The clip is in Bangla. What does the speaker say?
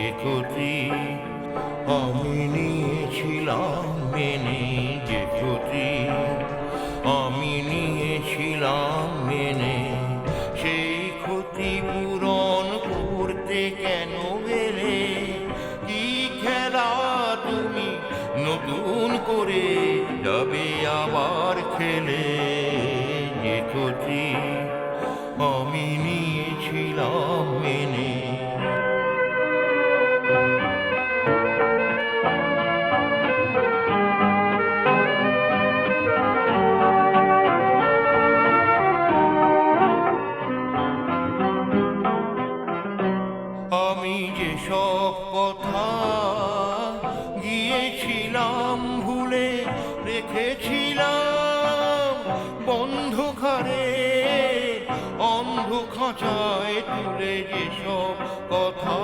এ ক্ষতি আমি নিয়েছিলাম মেনে, যে ক্ষতি আমি নিয়েছিলাম মেনে, সেই ক্ষতি পূরণ করতে কেন গেলে? কি খেলা তুমি নতুন করে যাবে আবার খেলে? যে ক্ষতি আমি নিয়েছিলাম মেনে। আমি যে সব কথা গিয়েছিলাম ভুলে, রেখেছিলাম বন্ধ ঘরে অন্ধ খাঁচায় তুলে, যে সব কথা